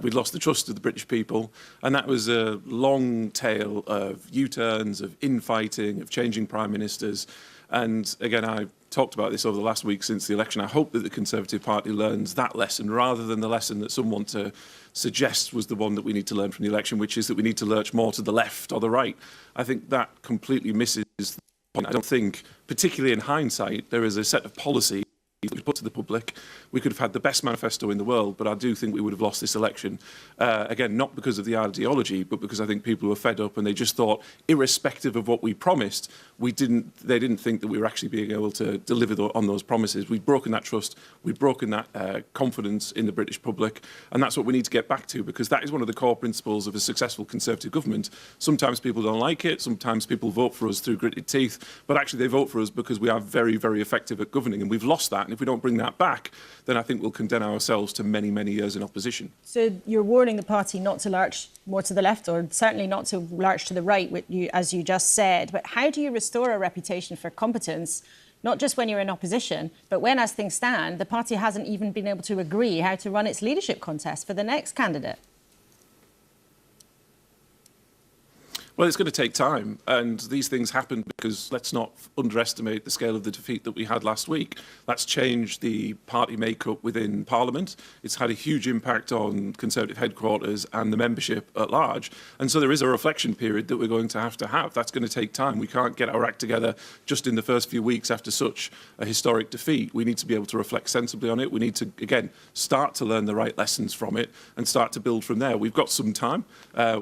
We'd lost the trust of the British people, and that was a long tale of U-turns, of infighting, of changing prime ministers. And again, I talked about this over the last week since the election. I hope that the Conservative Party learns that lesson rather than the lesson that some want to suggest was the one that we need to learn from the election, which is that we need to lurch more to the left or the right. I think that completely misses the point. I don't think, particularly in hindsight, there is a set of policies that we put to the public. We could have had the best manifesto in the world, but I do think we would have lost this election. Again, not because of the ideology, but because I think people were fed up and they just thought, irrespective of what we promised, they didn't think that we were actually being able to deliver on those promises. We've broken that trust, we've broken that confidence in the British public, and that's what we need to get back to, because that is one of the core principles of a successful Conservative government. Sometimes people don't like it, sometimes people vote for us through gritted teeth, but actually they vote for us because we are very, very effective at governing, and we've lost that. And if we don't bring that back, then I think we'll condemn ourselves to many, many years in opposition. So you're warning the party not to lurch more to the left, or certainly not to lurch to the right, as you just said. But how do you restore a reputation for competence, not just when you're in opposition, but when, as things stand, the party hasn't even been able to agree how to run its leadership contest for the next candidate? Well, it's going to take time, and these things happen because let's not underestimate the scale of the defeat that we had last week. That's changed the party makeup within Parliament. It's had a huge impact on Conservative headquarters and the membership at large. And so there is a reflection period that we're going to have. That's going to take time. We can't get our act together just in the first few weeks after such a historic defeat. We need to be able to reflect sensibly on it. We need to, again, start to learn the right lessons from it and start to build from there. We've got some time.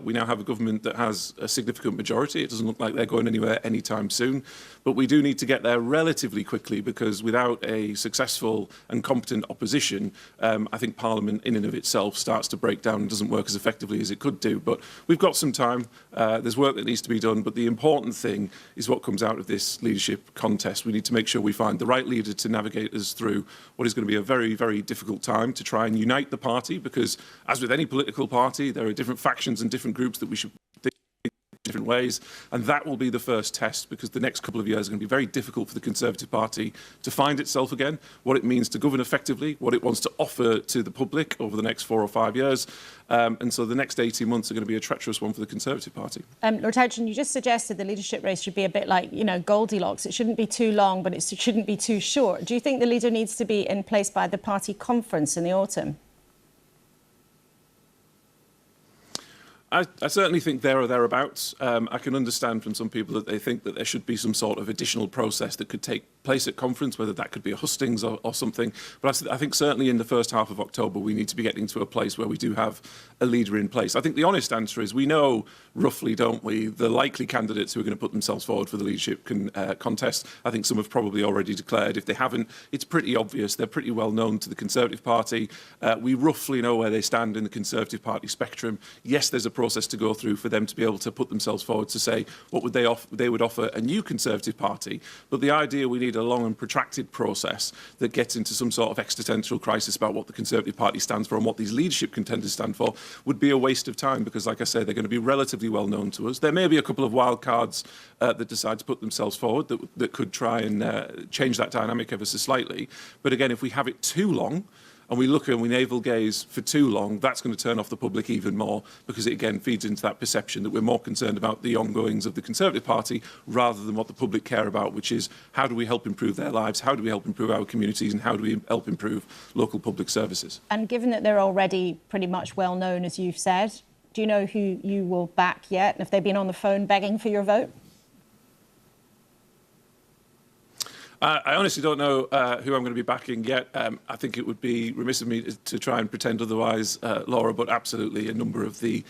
We now have a government that has a significant majority. It doesn't look like they're going anywhere anytime soon. But we do need to get there relatively quickly, because without a successful and competent opposition, I think Parliament in and of itself starts to break down and doesn't work as effectively as it could do. But we've got some time. There's work that needs to be done. But the important thing is what comes out of this leadership contest. We need to make sure we find the right leader to navigate us through what is going to be a very, very difficult time, to try and unite the party, because as with any political party, there are different factions and different groups that we should think in different ways, and that will be the first test, because the next couple of years are going to be very difficult for the Conservative Party to find itself again, what it means to govern effectively, what it wants to offer to the public over the next 4 or 5 years, and so the next 18 months are going to be a treacherous one for the Conservative Party. Lord Houghton, you just suggested the leadership race should be a bit like, Goldilocks. It shouldn't be too long, but it shouldn't be too short. Do you think the leader needs to be in place by the party conference in the autumn? I certainly think there or thereabouts. I can understand from some people that they think that there should be some sort of additional process that could take place at conference, whether that could be a hustings or something. But I think certainly in the first half of October, we need to be getting to a place where we do have a leader in place. I think the honest answer is we know roughly, don't we, the likely candidates who are going to put themselves forward for the leadership contest. I think some have probably already declared. If they haven't, it's pretty obvious. They're pretty well known to the Conservative Party. We roughly know where they stand in the Conservative Party spectrum. Yes, there's a process to go through for them to be able to put themselves forward to say what would they would offer a new Conservative Party. But the idea we need a long and protracted process that gets into some sort of existential crisis about what the Conservative Party stands for and what these leadership contenders stand for would be a waste of time, because, like I say, they're going to be relatively well known to us. There may be a couple of wild cards that decide to put themselves forward that could try and change that dynamic ever so slightly. But again, if we have it too long, and we look and we navel gaze for too long, that's going to turn off the public even more, because it again feeds into that perception that we're more concerned about the ongoings of the Conservative Party rather than what the public care about, which is how do we help improve their lives, how do we help improve our communities, and how do we help improve local public services. And given that they're already pretty much well known, as you've said, do you know who you will back yet? And have they been on the phone begging for your vote? I honestly don't know who I'm going to be backing yet. I think it would be remiss of me to try and pretend otherwise, Laura, but absolutely a number of the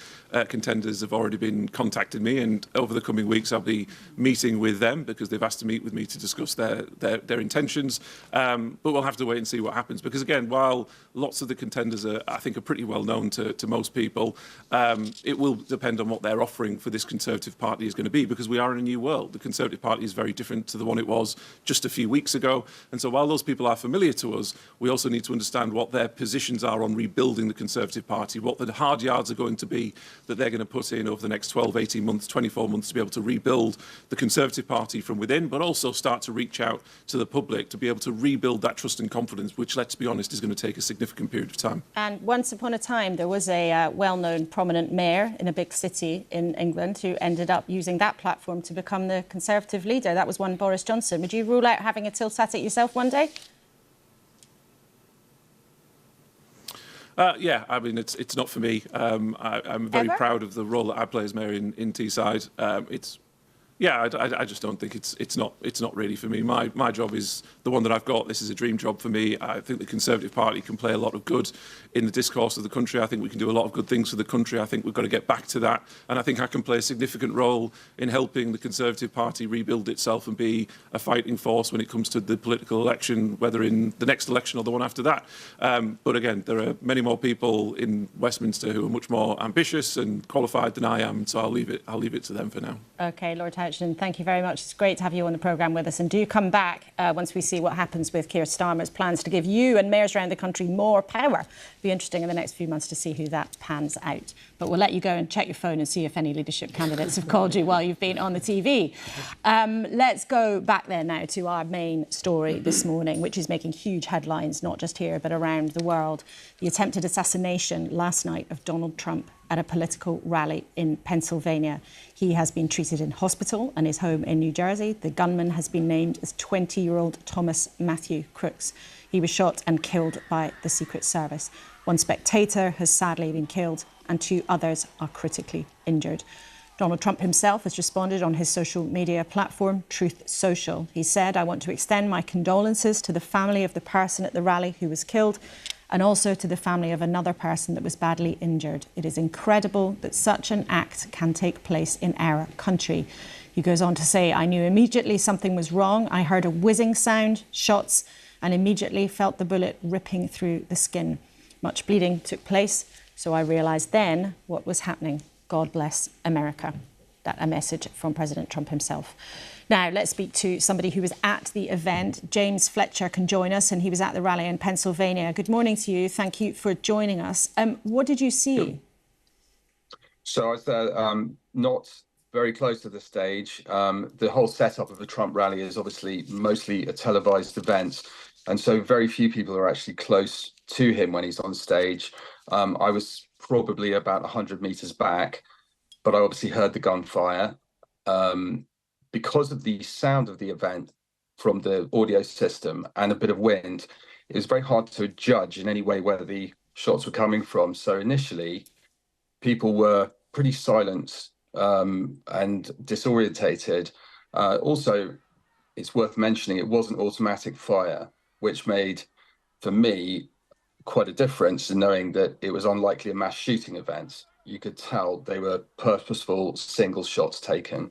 contenders have already been contacting me, and over the coming weeks I'll be meeting with them because they've asked to meet with me to discuss their intentions. But we'll have to wait and see what happens, because again, while lots of the contenders I think are pretty well known to most people, it will depend on what their offering for this Conservative Party is going to be, because we are in a new world. The Conservative Party is very different to the one it was just a few weeks ago, and so while those people are familiar to us, we also need to understand what their positions are on rebuilding the Conservative Party, what the hard yards are going to be that they're going to put in over the next 12, 18 months, 24 months to be able to rebuild the Conservative Party from within, but also start to reach out to the public to be able to rebuild that trust and confidence, which, let's be honest, is going to take a significant period of time. And once upon a time, there was a well-known prominent mayor in a big city in England who ended up using that platform to become the Conservative leader. That was one Boris Johnson. Would you rule out having a tilt at it yourself one day? Yeah, I mean, it's not for me. I'm very proud of the role that I play as mayor in Teesside. I just don't think it's not really for me. My job is the one that I've got. This is a dream job for me. I think the Conservative Party can play a lot of good in the discourse of the country. I think we can do a lot of good things for the country. I think we've got to get back to that. And I think I can play a significant role in helping the Conservative Party rebuild itself and be a fighting force when it comes to the political election, whether in the next election or the one after that. But again, there are many more people in Westminster who are much more ambitious and qualified than I am. So I'll leave it to them for now. OK, Lord Houghton, thank you very much. It's great to have you on the programme with us. And do come back once we see what happens with Keir Starmer's plans to give you and mayors around the country more power. Be interesting in the next few months to see who that pans out. But we'll let you go and check your phone and see if any leadership candidates have called you while you've been on the TV. Let's go back there now to our main story this morning, which is making huge headlines, not just here, but around the world. The attempted assassination last night of Donald Trump at a political rally in Pennsylvania. He has been treated in hospital and is home in New Jersey. The gunman has been named as 20-year-old Thomas Matthew Crooks. He was shot and killed by the Secret Service. One spectator has sadly been killed and 2 others are critically injured. Donald Trump himself has responded on his social media platform, Truth Social. He said, "I want to extend my condolences to the family of the person at the rally who was killed. and also to the family of another person that was badly injured. It is incredible that such an act can take place in our country. He goes on to say, I knew immediately something was wrong. I heard a whizzing sound, shots, and immediately felt the bullet ripping through the skin. Much bleeding took place, so I realised then what was happening. God bless America. That a message from President Trump himself. Now, let's speak to somebody who was at the event. James Fletcher can join us, and he was at the rally in Pennsylvania. Good morning to you. Thank you for joining us. What did you see? So I was there, not very close to the stage. The whole setup of the Trump rally is obviously mostly a televised event, and so very few people are actually close to him when he's on stage. I was probably about 100 meters back, but I obviously heard the gunfire. Because of the sound of the event from the audio system and a bit of wind, it was very hard to judge in any way where the shots were coming from. So initially, people were pretty silent and disorientated. Also, it's worth mentioning it wasn't automatic fire, which made, for me, quite a difference in knowing that it was unlikely a mass shooting event. You could tell they were purposeful single shots taken.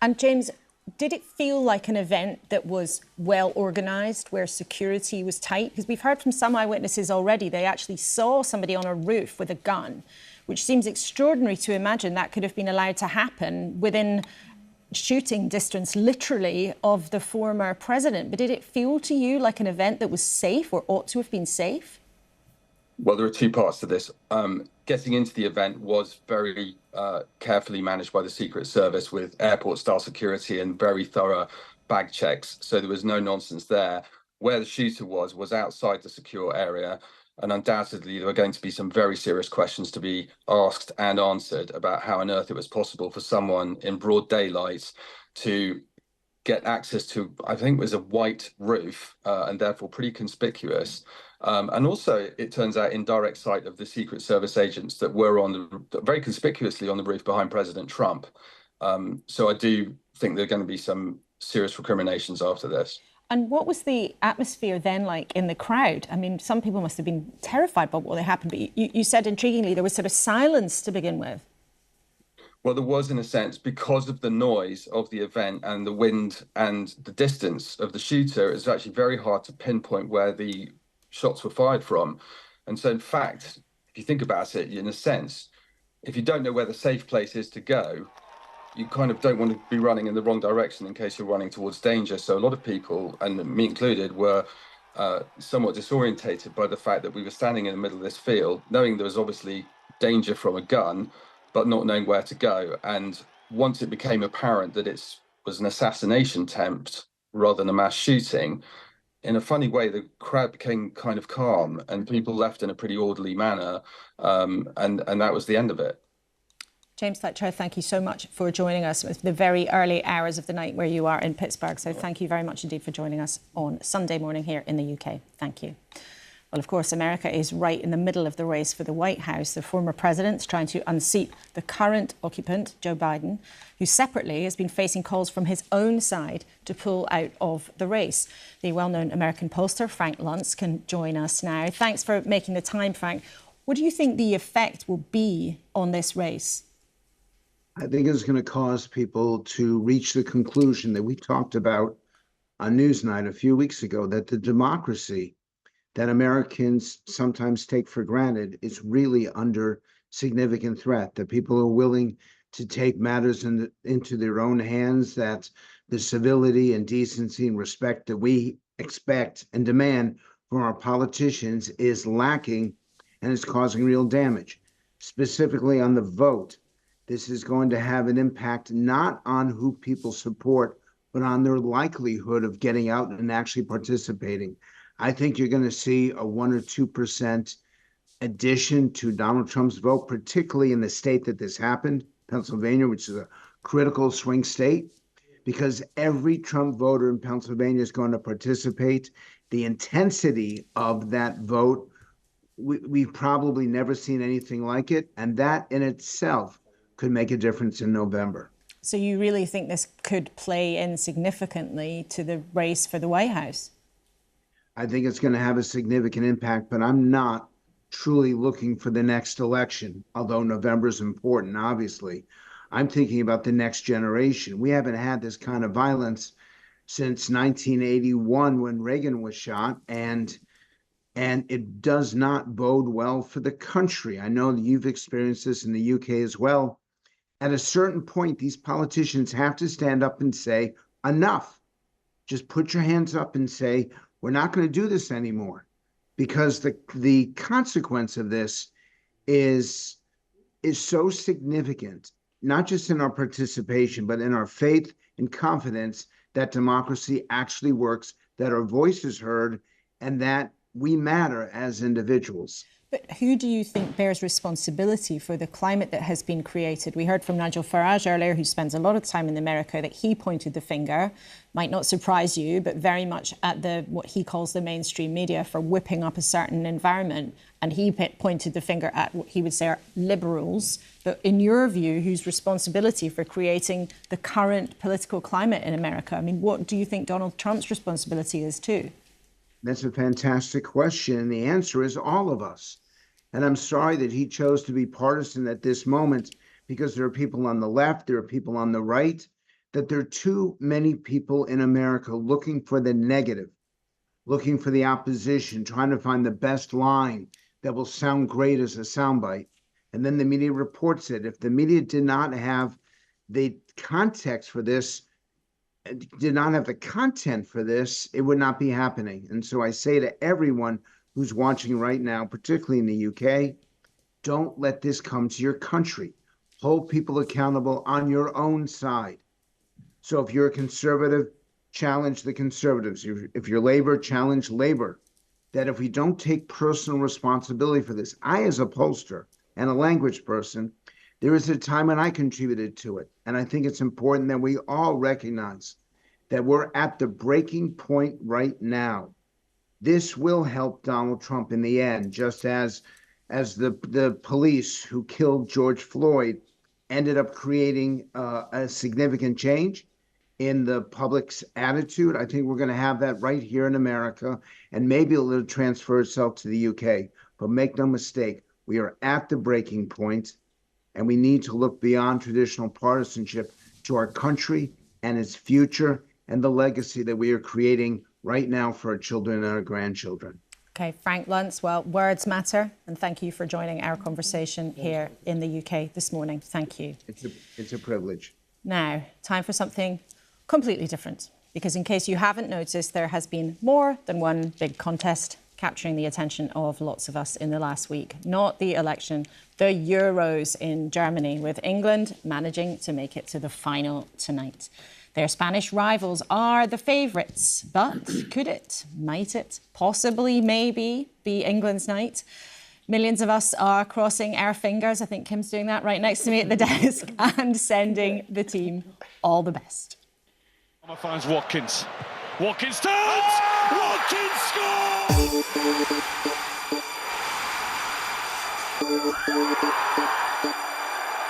And James, did it feel like an event that was well organised, where security was tight? Because we've heard from some eyewitnesses already, they actually saw somebody on a roof with a gun, which seems extraordinary to imagine that could have been allowed to happen within shooting distance, literally, of the former president. But did it feel to you like an event that was safe or ought to have been safe? Well, there are two parts to this. Getting into the event was very carefully managed by the Secret Service with airport-style security and very thorough bag checks, so there was no nonsense there. Where the shooter was outside the secure area, and undoubtedly there were going to be some very serious questions to be asked and answered about how on earth it was possible for someone in broad daylight to get access to, I think it was a white roof, and therefore pretty conspicuous. And also, it turns out, in direct sight of the Secret Service agents that were very conspicuously on the roof behind President Trump. So I do think there are going to be some serious recriminations after this. And what was the atmosphere then like in the crowd? I mean, some people must have been terrified by what happened, but you said intriguingly there was sort of silence to begin with. Well, there was, in a sense, because of the noise of the event and the wind and the distance of the shooter. It's actually very hard to pinpoint where the shots were fired from. And so, in fact, if you think about it, in a sense, if you don't know where the safe place is to go, you kind of don't want to be running in the wrong direction in case you're running towards danger. So a lot of people, and me included, were somewhat disorientated by the fact that we were standing in the middle of this field, knowing there was obviously danger from a gun, but not knowing where to go. And once it became apparent that it was an assassination attempt rather than a mass shooting, in a funny way, the crowd became kind of calm and people left in a pretty orderly manner. And that was the end of it. James Fletcher, thank you so much for joining us. It's the very early hours of the night where you are in Pittsburgh. So thank you very much indeed for joining us on Sunday morning here in the UK. Thank you. Well, of course, America is right in the middle of the race for the White House. The former president's trying to unseat the current occupant, Joe Biden, who separately has been facing calls from his own side to pull out of the race. The well-known American pollster, Frank Luntz, can join us now. Thanks for making the time, Frank. What do you think the effect will be on this race? I think it's going to cause people to reach the conclusion that we talked about on Newsnight a few weeks ago, that the democracy that Americans sometimes take for granted is really under significant threat, that people are willing to take matters into their own hands, that the civility and decency and respect that we expect and demand from our politicians is lacking and is causing real damage. Specifically on the vote, this is going to have an impact not on who people support, but on their likelihood of getting out and actually participating. I think you're going to see a 1 or 2% addition to Donald Trump's vote, particularly in the state that this happened, Pennsylvania, which is a critical swing state, because every Trump voter in Pennsylvania is going to participate. The intensity of that vote, we've probably never seen anything like it, and that in itself could make a difference in November. So you really think this could play in significantly to the race for the White House? I think it's going to have a significant impact, but I'm not truly looking for the next election, although November is important, obviously. I'm thinking about the next generation. We haven't had this kind of violence since 1981 when Reagan was shot, and it does not bode well for the country. I know that you've experienced this in the UK as well. At a certain point, these politicians have to stand up and say, enough. Just put your hands up and say, we're not going to do this anymore, because the consequence of this is so significant, not just in our participation, but in our faith and confidence that democracy actually works, that our voice is heard, and that we matter as individuals. But who do you think bears responsibility for the climate that has been created? We heard from Nigel Farage earlier, who spends a lot of time in America, that he pointed the finger, might not surprise you, but very much at what he calls the mainstream media for whipping up a certain environment. And he pointed the finger at what he would say are liberals. But in your view, whose responsibility for creating the current political climate in America? I mean, what do you think Donald Trump's responsibility is too? That's a fantastic question. And the answer is all of us. And I'm sorry that he chose to be partisan at this moment, because there are people on the left, there are people on the right, that there are too many people in America looking for the negative, looking for the opposition, trying to find the best line that will sound great as a soundbite. And then the media reports it. If the media did not have the context for this, did not have the content for this, it would not be happening. And so I say to everyone who's watching right now, particularly in the UK, don't let this come to your country. Hold people accountable on your own side. So if you're a conservative, challenge the conservatives. If you're Labour, challenge Labour. That if we don't take personal responsibility for this, I, as a pollster and a language person, there is a time when I contributed to it. And I think it's important that we all recognize that we're at the breaking point right now. This will help Donald Trump in the end, just as the police who killed George Floyd ended up creating a significant change in the public's attitude. I think we're going to have that right here in America, and maybe it'll transfer itself to the UK. But make no mistake, we are at the breaking point, and we need to look beyond traditional partisanship to our country and its future and the legacy that we are creating right now for our children and our grandchildren. Okay, Frank Luntz, well, words matter, and thank you for joining our conversation here in the UK this morning. Thank you. It's a privilege. Now, time for something completely different, because in case you haven't noticed, there has been more than one big contest capturing the attention of lots of us in the last week. Not the election, the Euros in Germany, with England managing to make it to the final tonight. Their Spanish rivals are the favourites, but could it, might it, possibly, maybe be England's night? Millions of us are crossing our fingers. I think Kim's doing that right next to me at the desk, and sending the team all the best. Finds Watkins. Watkins turns! Watkins scores!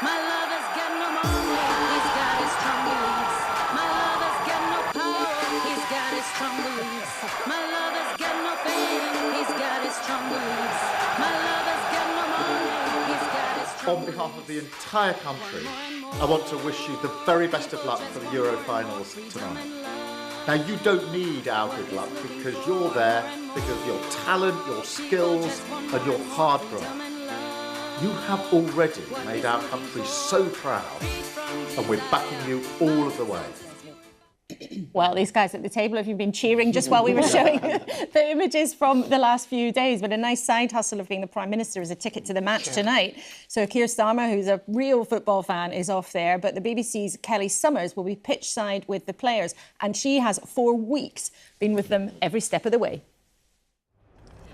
My lover's got no money, he's got his strong beliefs. My lover's got no power, he's got his strong beliefs. My lover's got no fame, he's got his strong beliefs. My lover's got no money, he's got his strong On behalf of the entire country, I want to wish you the very best of luck for the Euro finals tonight. Now, you don't need our good luck, because you're there because of your talent, your skills and your hard graft. You have already made our country so proud, and we're backing you all of the way. Well, these guys at the table, have you been cheering just while we were showing the images from the last few days? But a nice side hustle of being the Prime Minister is a ticket to the match tonight. So Keir Starmer, who's a real football fan, is off there. But the BBC's Kelly Summers will be pitch side with the players. And she has, for weeks, been with them every step of the way.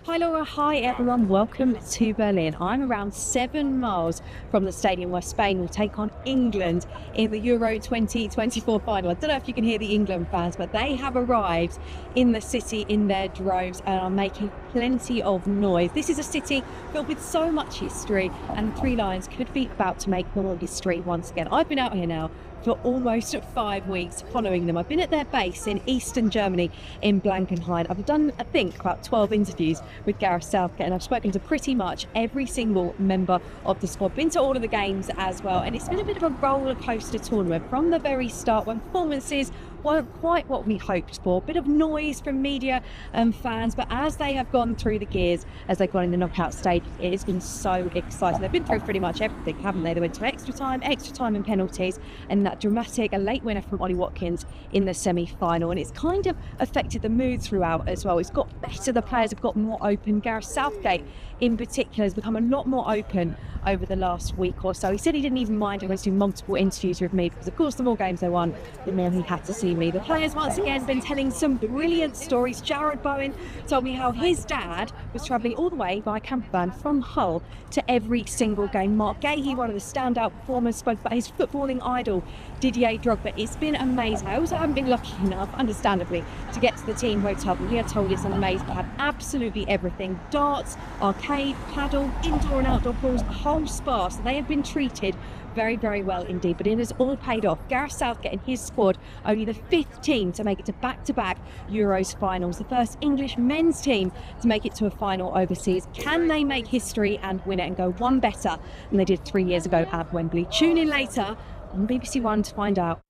Hi Laura, hi everyone, welcome to Berlin. I'm around 7 miles from the stadium where Spain will take on England in the Euro 2024 final. I don't know if you can hear the England fans, but they have arrived in the city in their droves and are making plenty of noise. This is a city filled with so much history, and Three Lions could be about to make more history once again. I've been out here now for almost 5 weeks following them. I've been at their base in eastern Germany in Blankenheim. I've done, I think, about 12 interviews with Gareth Southgate, and I've spoken to pretty much every single member of the squad. Been to all of the games as well, and it's been a bit of a roller coaster tournament from the very start, when performances weren't quite what we hoped for. A bit of noise from media and fans, but as they have gone through the gears, as they've gone in the knockout stage, it has been so exciting. They've been through pretty much everything, haven't they? They went to extra time and penalties, and that dramatic, a late winner from Ollie Watkins in the semi-final, and it's kind of affected the mood throughout as well. It's got better, the players have got more open. Gareth Southgate in particular has become a lot more open over the last week or so. He said he didn't even mind having to do multiple interviews with me, because of course the more games they won, the more he had to see me. The players once again been telling some brilliant stories. Jared Bowen told me how his dad was travelling all the way by camper van from Hull to every single game. Mark Gahey, one of the standout performers, spoke about his footballing idol Didier Drogba. It's been amazing. I also haven't been lucky enough, understandably, to get to the team hotel, but he had told us it's amazing. They had absolutely everything: darts, arcade, paddle, indoor and outdoor pools, a whole spa. So they have been treated very, very well indeed, but it has all paid off. Gareth Southgate and his squad, only the 5th team to make it to back-to-back Euros finals, the first English men's team to make it to a final overseas. Can they make history and win it and go one better than they did 3 years ago at Wembley? Tune in later on BBC One to find out.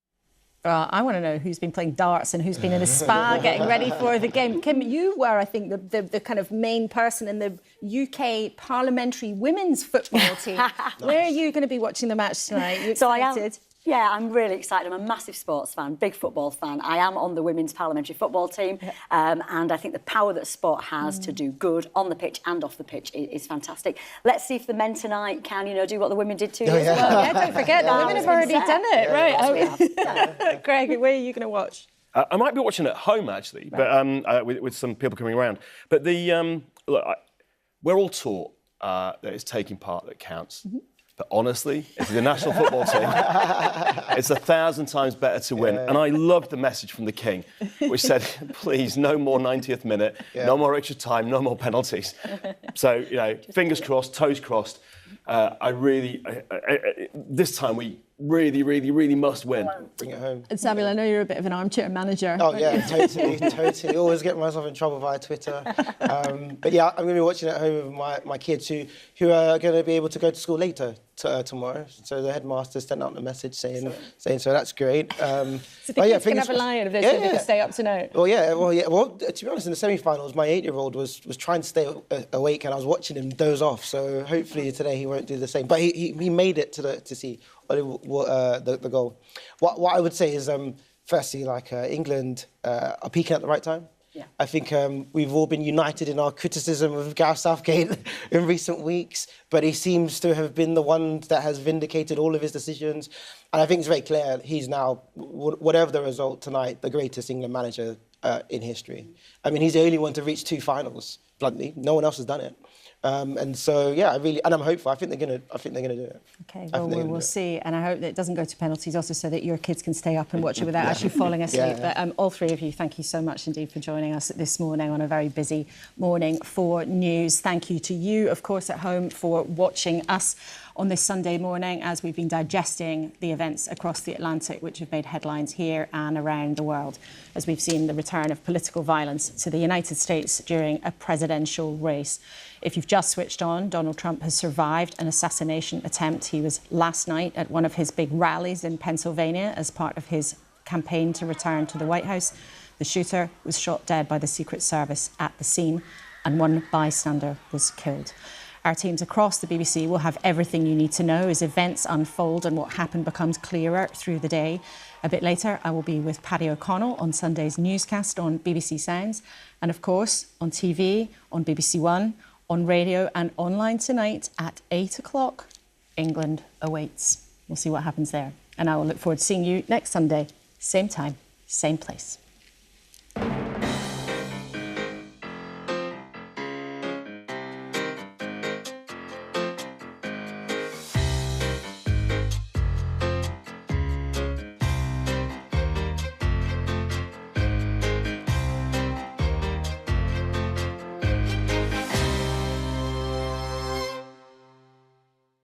I want to know who's been playing darts and who's been in a spa getting ready for the game. Kim, you were, I think, the kind of main person in the UK parliamentary women's football team. Where are you going to be watching the match tonight? You excited? Yeah, I'm really excited. I'm a massive sports fan, big football fan. I am on the women's parliamentary football team, and I think the power that sport has to do good on the pitch and off the pitch is fantastic. Let's see if the men tonight can, do what the women did 2 years ago. Yeah, don't forget, the women have already done it. Right. Greg, where are you going to watch? I might be watching at home, actually, but with some people coming around. But we're all taught that it's taking part that counts. But honestly, if the national football team, it's 1,000 times better to win. And I loved the message from the King, which said, please, no more 90th minute, no more extra time, no more penalties. So, fingers crossed, toes crossed. This time we really must win. Bring it home. And Samuel, I know you're a bit of an armchair manager. Oh, yeah, totally. Always get myself in trouble via Twitter. But yeah, I'm going to be watching at home with my kids who are going to be able to go to school later tomorrow. So the headmaster sent out a message saying so. That's great. So the kids can have a lie-in if they can stay up tonight. Well, to be honest, in the semi-finals, my 8-year-old was trying to stay awake, and I was watching him doze off. So hopefully today he won't do the same. But he made it to see the goal. What I would say is, firstly, England are peaking at the right time. Yeah. I think we've all been united in our criticism of Gareth Southgate in recent weeks, but he seems to have been the one that has vindicated all of his decisions. And I think it's very clear he's now, whatever the result tonight, the greatest England manager in history. I mean, he's the only one to reach 2 finals, bluntly. No one else has done it. And so, I'm hopeful. I think they're gonna do it. Okay, well, we'll see. And I hope that it doesn't go to penalties, also, so that your kids can stay up and watch it without actually falling asleep. But all three of you, thank you so much indeed for joining us this morning on a very busy morning for news. Thank you to you, of course, at home for watching us on this Sunday morning as we've been digesting the events across the Atlantic which have made headlines here and around the world, as we've seen the return of political violence to the United States during a presidential race. If you've just switched on, Donald Trump has survived an assassination attempt. He was last night at one of his big rallies in Pennsylvania as part of his campaign to return to the White House. The shooter was shot dead by the Secret Service at the scene, and one bystander was killed. Our teams across the BBC will have everything you need to know as events unfold and what happened becomes clearer through the day. A bit later, I will be with Paddy O'Connell on Sunday's newscast on BBC Sounds, and of course on TV, on BBC One, on radio and online tonight at 8 o'clock. England awaits. We'll see what happens there. And I will look forward to seeing you next Sunday, same time, same place.